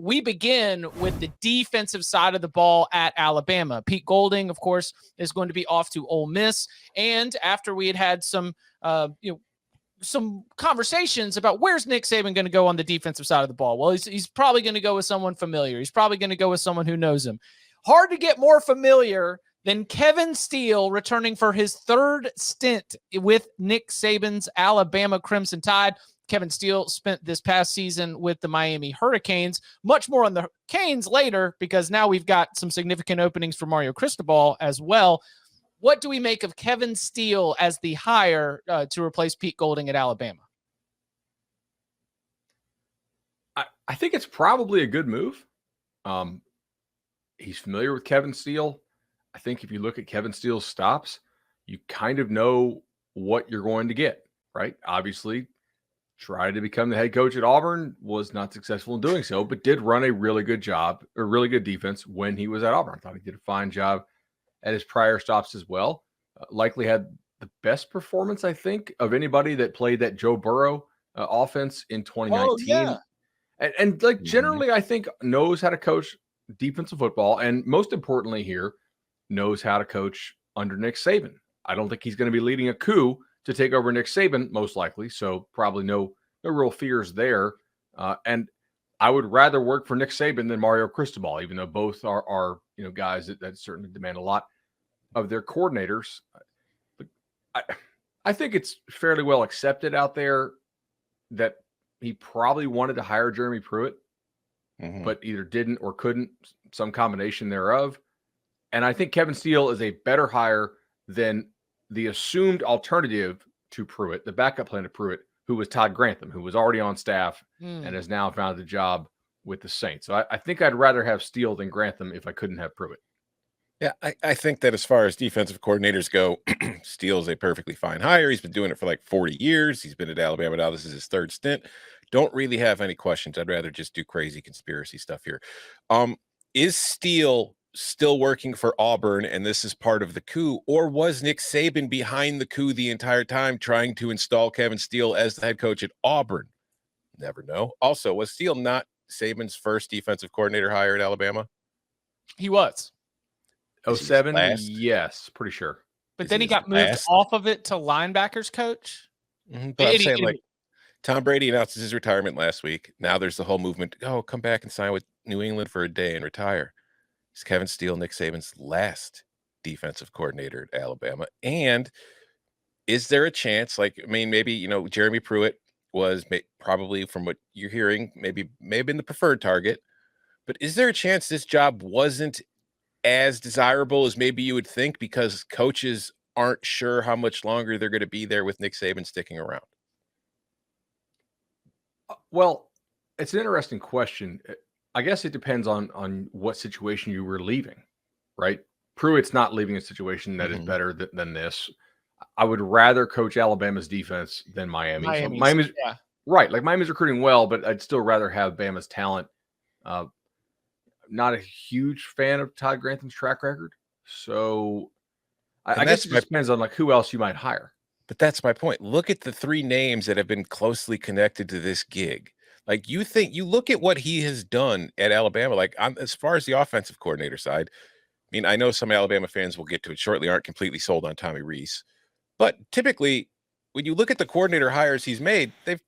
we begin with the defensive side of the ball at Alabama. Pete Golding, of course, is going to be off to Ole Miss. And after we had some, some conversations about where's Nick Saban going to go on the defensive side of the ball. Well, he's probably going to go with someone familiar. He's probably going to go with someone who knows him. Hard to get more familiar than Kevin Steele returning for his third stint with Nick Saban's Alabama Crimson Tide. Kevin Steele spent this past season with the Miami Hurricanes. Much more on the Canes later, because now we've got some significant openings for Mario Cristobal as well. What do we make of Kevin Steele as the hire to replace Pete Golding at Alabama? I think it's probably a good move. He's familiar with Kevin Steele. I think if you look at Kevin Steele's stops, you kind of know what you're going to get, right? Obviously, tried to become the head coach at Auburn, was not successful in doing so, but did run a really good job, or really good defense when he was at Auburn. I thought he did a fine job at his prior stops as well. Likely had the best performance, I think, of anybody that played that Joe Burrow offense in 2019. Oh, yeah. And like generally, I think knows how to coach defensive football, and most importantly here, knows how to coach under Nick Saban. I don't think he's going to be leading a coup to take over Nick Saban, most likely. So probably no real fears there. And I would rather work for Nick Saban than Mario Cristobal, even though both are guys that certainly demand a lot of their coordinators. I think it's fairly well accepted out there that he probably wanted to hire Jeremy Pruitt, but either didn't or couldn't, some combination thereof. And I think Kevin Steele is a better hire than the assumed alternative to Pruitt, the backup plan to Pruitt, who was Todd Grantham, who was already on staff and has now found a job with the Saints. So I think I'd rather have Steele than Grantham if I couldn't have Pruitt. Yeah, I think that as far as defensive coordinators go, Steele's a perfectly fine hire. He's been doing it for like 40 years. He's been at Alabama now. This is his third stint. Don't really have any questions. I'd rather just do crazy conspiracy stuff here. Is Steele still working for Auburn and this is part of the coup, or was Nick Saban behind the coup the entire time trying to install Kevin Steele as the head coach at Auburn? Never know. Also, was Steele not Saban's first defensive coordinator hire at Alabama? He was. 07? Yes, pretty sure. But then he got moved off of it to linebackers coach. But I'm saying, like, Tom Brady announces his retirement last week. Now there's the whole movement. Oh, come back and sign with New England for a day and retire. Is Kevin Steele Nick Saban's last defensive coordinator at Alabama? And is there a chance, like, I mean, maybe, Jeremy Pruitt was probably, from what you're hearing, maybe been the preferred target, but is there a chance this job wasn't as desirable as maybe you would think because coaches aren't sure how much longer they're going to be there with Nick Saban sticking around? Well, it's an interesting question. I guess it depends on what situation you were leaving, right? Pruitt's not leaving a situation that is better than this. I would rather coach Alabama's defense than Miami. Miami's yeah. Right. Like Miami's recruiting well, but I'd still rather have Bama's talent. Not a huge fan of Todd Grantham's track record. So I guess it depends on like who else you might hire. But that's my point. Look at the three names that have been closely connected to this gig. Like you look at what he has done at Alabama, like as far as the offensive coordinator side, I mean, I know some Alabama fans will get to it shortly, aren't completely sold on Tommy Rees. But typically, when you look at the coordinator hires he's made, they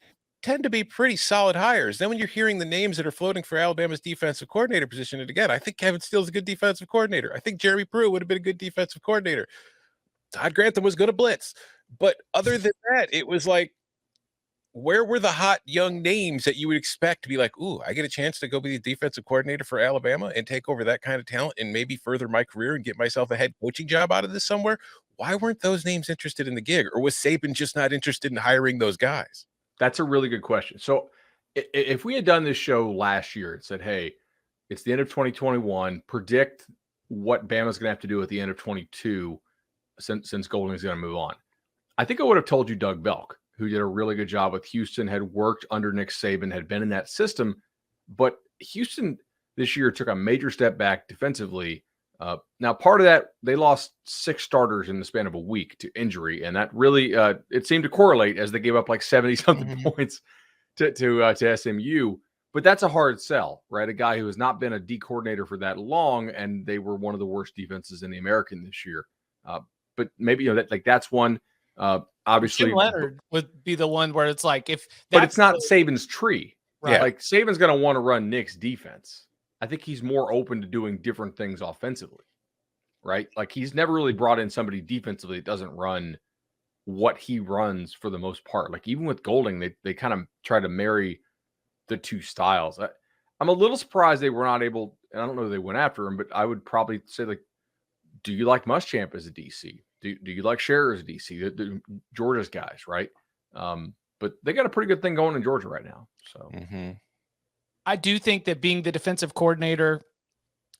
tend to be pretty solid hires. Then when you're hearing the names that are floating for Alabama's defensive coordinator position, and again, I think Kevin Steele's a good defensive coordinator. I think Jeremy Pruitt would have been a good defensive coordinator. Todd Grantham was good at blitz. But other than that, it was like, where were the hot young names that you would expect to be like, ooh, I get a chance to go be the defensive coordinator for Alabama and take over that kind of talent and maybe further my career and get myself a head coaching job out of this somewhere? Why weren't those names interested in the gig? Or was Saban just not interested in hiring those guys? That's a really good question. So if we had done this show last year and said, hey, it's the end of 2021, predict what Bama's going to have to do at the end of 22 since Golding is going to move on, I think I would have told you Doug Belk, who did a really good job with Houston, had worked under Nick Saban, had been in that system. But Houston this year took a major step back defensively. Now, part of that, they lost 6 starters in the span of a week to injury, and that really it seemed to correlate as they gave up like 70-something points to SMU. But that's a hard sell, right? A guy who has not been a D coordinator for that long, and they were one of the worst defenses in the American this year. But maybe that's one. Obviously, Jim Leonard would be the one where it's like but it's not Saban's tree. Right. Like Saban's going to want to run Nick's defense. I think he's more open to doing different things offensively, right? Like he's never really brought in somebody defensively that doesn't run what he runs for the most part. Like even with Golding, they kind of try to marry the two styles. I'm a little surprised they were not able, and I don't know if they went after him, but I would probably say, like, do you like Muschamp as a DC? Do you like Scherer as a DC? The Georgia's guys, right? But they got a pretty good thing going in Georgia right now. So I do think that being the defensive coordinator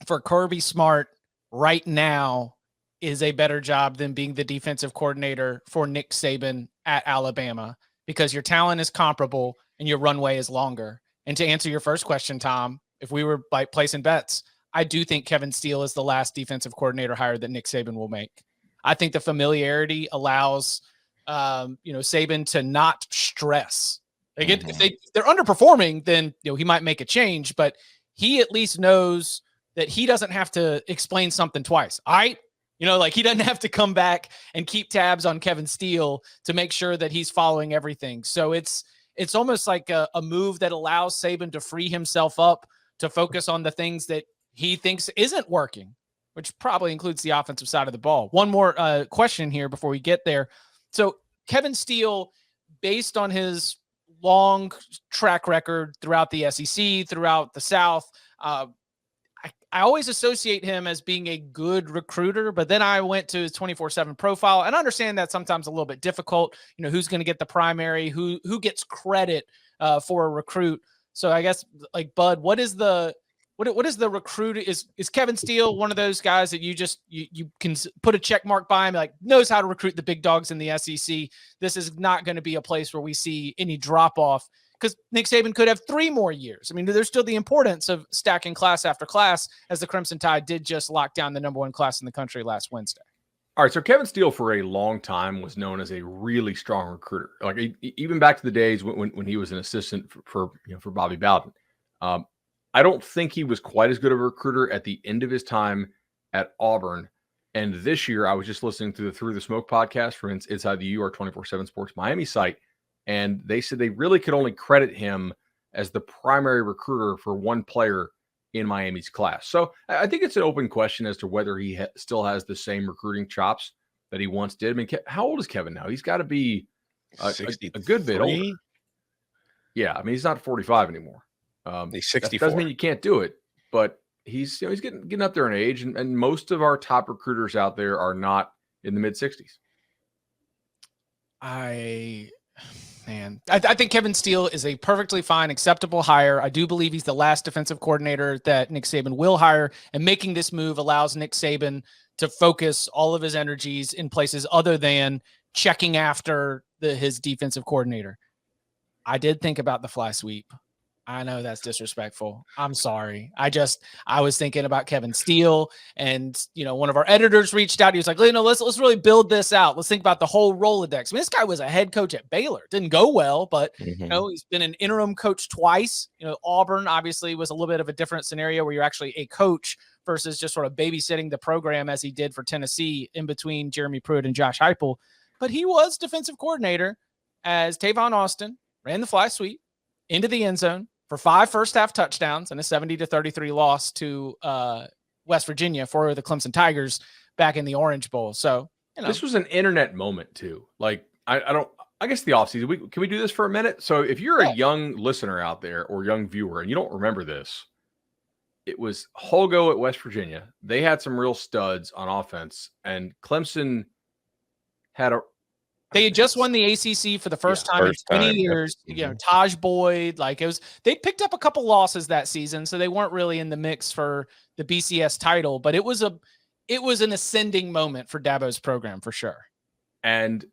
for Kirby Smart right now is a better job than being the defensive coordinator for Nick Saban at Alabama, because your talent is comparable and your runway is longer. And to answer your first question, Tom, if we were like placing bets, I do think Kevin Steele is the last defensive coordinator hire that Nick Saban will make. I think the familiarity allows, Saban to not stress. Like if they're underperforming, then he might make a change, but he at least knows that he doesn't have to explain something twice. All right. Like he doesn't have to come back and keep tabs on Kevin Steele to make sure that he's following everything. So it's almost like a move that allows Saban to free himself up to focus on the things that he thinks isn't working, which probably includes the offensive side of the ball. One more question here before we get there. So Kevin Steele, based on his long track record throughout the SEC, throughout the South, I always associate him as being a good recruiter, but then I went to his 24/7 profile and I understand that sometimes a little bit difficult, who's going to get the primary, who gets credit for a recruit. So I guess, like, Bud, what is the recruit? Is Kevin Steele one of those guys that you can put a check mark by him, like knows how to recruit the big dogs in the SEC? This is not going to be a place where we see any drop off, because Nick Saban could have 3 more years. I mean, there's still the importance of stacking class after class, as the Crimson Tide did just lock down the #1 class in the country last Wednesday. All right, so Kevin Steele for a long time was known as a really strong recruiter. Like even back to the days when he was an assistant for Bobby Bowden. I don't think he was quite as good of a recruiter at the end of his time at Auburn. And this year, I was just listening to the Through the Smoke podcast from Inside the U, our 24/7 Sports Miami site, and they said they really could only credit him as the primary recruiter for one player in Miami's class. So I think it's an open question as to whether he still has the same recruiting chops that he once did. I mean, how old is Kevin now? He's got to be a good bit older. Yeah, I mean, he's not 45 anymore. He's 64. That doesn't mean you can't do it, but he's getting up there in age, and most of our top recruiters out there are not in the mid-60s. I think Kevin Steele is a perfectly fine, acceptable hire. I do believe he's the last defensive coordinator that Nick Saban will hire, and making this move allows Nick Saban to focus all of his energies in places other than checking after his defensive coordinator. I did think about the fly sweep. I know that's disrespectful. I'm sorry. I was thinking about Kevin Steele, and one of our editors reached out. He was like, let's really build this out. Let's think about the whole Rolodex. I mean, this guy was a head coach at Baylor. Didn't go well, but he's been an interim coach twice. Auburn obviously was a little bit of a different scenario where you're actually a coach versus just sort of babysitting the program, as he did for Tennessee in between Jeremy Pruitt and Josh Heupel. But he was defensive coordinator as Tavon Austin ran the fly sweep into the end zone for 5 first-half touchdowns and a 70-33 loss to West Virginia for the Clemson Tigers back in the Orange Bowl. So this was an internet moment too. Like I guess the offseason. Can we do this for a minute? So if you're a young listener out there or young viewer and you don't remember this, it was Holgo at West Virginia. They had some real studs on offense, and Clemson had They had just won the ACC for the first time in 20 years. Taj Boyd, they picked up a couple losses that season, so they weren't really in the mix for the BCS title. But it was an ascending moment for Dabo's program for sure. And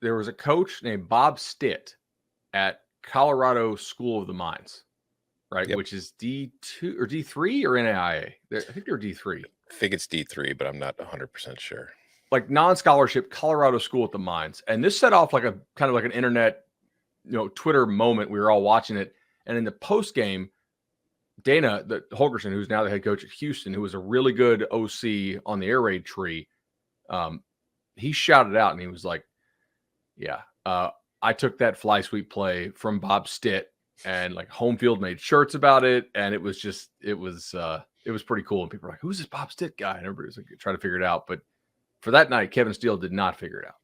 there was a coach named Bob Stitt at Colorado School of the Mines, right? Yep. Which is D2 or D3 or NAIA. I think they're D3. I think it's D3, but I'm not 100% sure. Like non-scholarship Colorado School at the Mines. And this set off like a kind of like an internet, Twitter moment. We were all watching it. And in the post game, Dana Holgerson, who's now the head coach at Houston, who was a really good OC on the air raid tree, he shouted out and he was like, yeah, I took that fly sweep play from Bob Stitt, and like Home Field made shirts about it. And it was pretty cool. And people were like, who's this Bob Stitt guy? And everybody was like, trying to figure it out. But for that night, Kevin Steele did not figure it out.